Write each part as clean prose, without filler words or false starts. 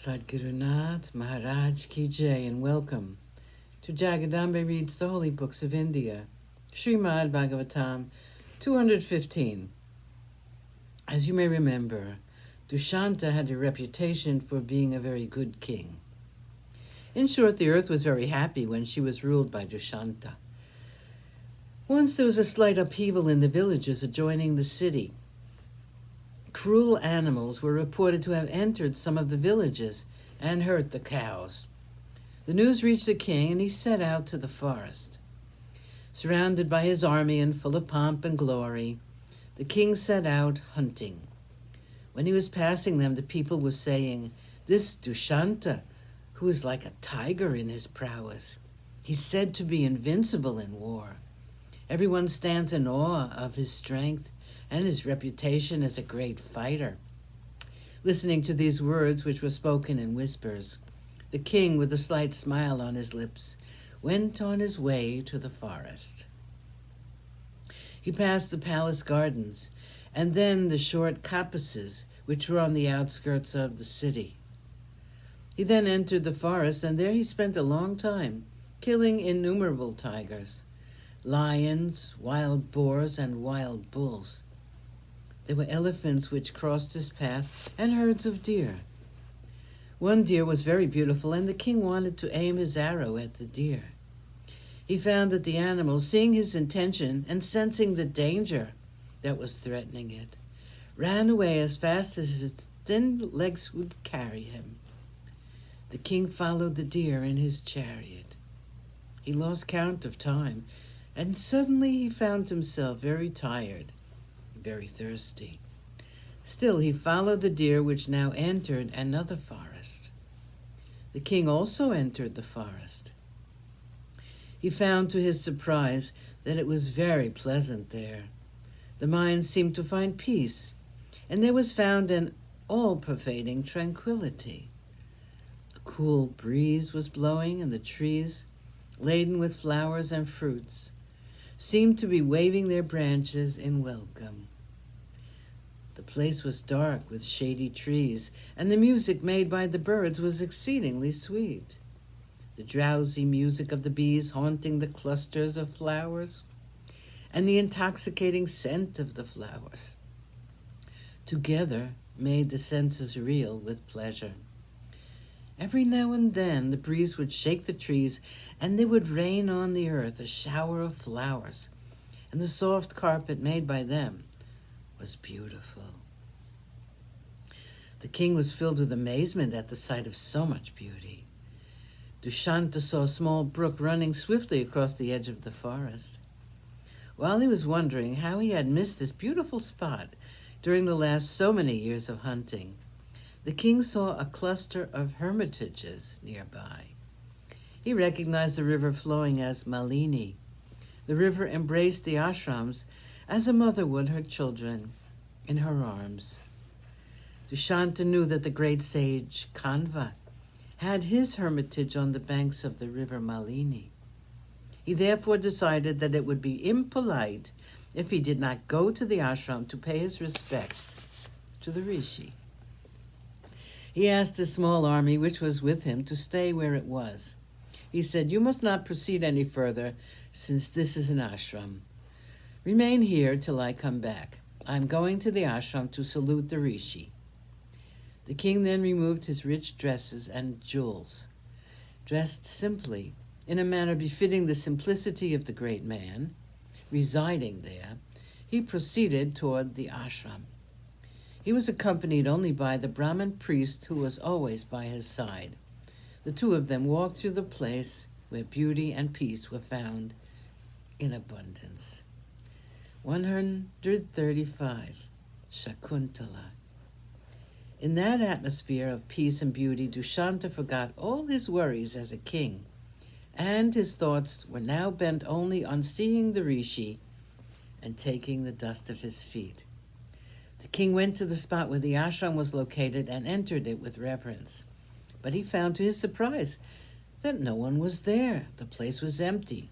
Sadgurunath Maharaj Ki Jai, and welcome to Jagadambe Reads the Holy Books of India, ShrimadBhagavatam215. As you may remember, Dushanta had a reputation for being a very good king. In short, the earth was very happy when she was ruled by Dushanta. Once there was a slight upheaval in the villages adjoining the city. Cruel animals were reported to have entered some of the villages and hurt the cows. The news reached the king, and he set out to the forest. Surrounded by his army and full of pomp and glory, the king set out hunting. When he was passing them, the people were saying, "This Dushanta, who is like a tiger in his prowess, he's said to be invincible in war. Everyone stands in awe of his strength and his reputation as a great fighter." Listening to these words, which were spoken in whispers, the king, with a slight smile on his lips, went on his way to the forest. He passed the palace gardens and then the short coppices, which were on the outskirts of the city. He then entered the forest, and there he spent a long time, killing innumerable tigers, lions, wild boars, and wild bulls. There were elephants which crossed his path, and herds of deer. One deer was very beautiful, and the king wanted to aim his arrow at the deer. He found that the animal, seeing his intention and sensing the danger that was threatening it, ran away as fast as his thin legs would carry him. The king followed the deer in his chariot. He lost count of time, and suddenly he found himself very tired, very thirsty. Still, he followed the deer, which now entered another forest. The king also entered the forest. He found, to his surprise, that it was very pleasant there. The mind seemed to find peace, and there was found an all-pervading tranquility. A cool breeze was blowing, and the trees, laden with flowers and fruits, seemed to be waving their branches in welcome. The place was dark with shady trees, and the music made by the birds was exceedingly sweet. The drowsy music of the bees haunting the clusters of flowers, and the intoxicating scent of the flowers, together made the senses reel with pleasure. Every now and then the breeze would shake the trees, and there would rain on the earth a shower of flowers, and the soft carpet made by them was beautiful. The king was filled with amazement at the sight of so much beauty. Dushanta saw a small brook running swiftly across the edge of the forest. While he was wondering how he had missed this beautiful spot during the last so many years of hunting, the king saw a cluster of hermitages nearby. He recognized the river flowing as Malini. The river embraced the ashrams as a mother would her children in her arms. Dushanta knew that the great sage Kanva had his hermitage on the banks of the river Malini. He therefore decided that it would be impolite if he did not go to the ashram to pay his respects to the rishi. He asked his small army, which was with him, to stay where it was. He said, "You must not proceed any further, since this is an ashram. Remain here till I come back. I am going to the ashram to salute the rishi." The king then removed his rich dresses and jewels. Dressed simply, in a manner befitting the simplicity of the great man residing there, he proceeded toward the ashram. He was accompanied only by the Brahmin priest, who was always by his side. The two of them walked through the place where beauty and peace were found in abundance. 135. Shakuntala. In that atmosphere of peace and beauty, Dushanta forgot all his worries as a king, and his thoughts were now bent only on seeing the rishi and taking the dust of his feet. The king went to the spot where the ashram was located and entered it with reverence. But he found, to his surprise, that no one was there. The place was empty,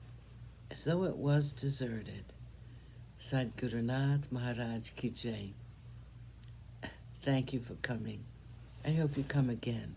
as though it was deserted. Sadgurunath Maharaj Ki Jai. Thank you for coming. I hope you come again.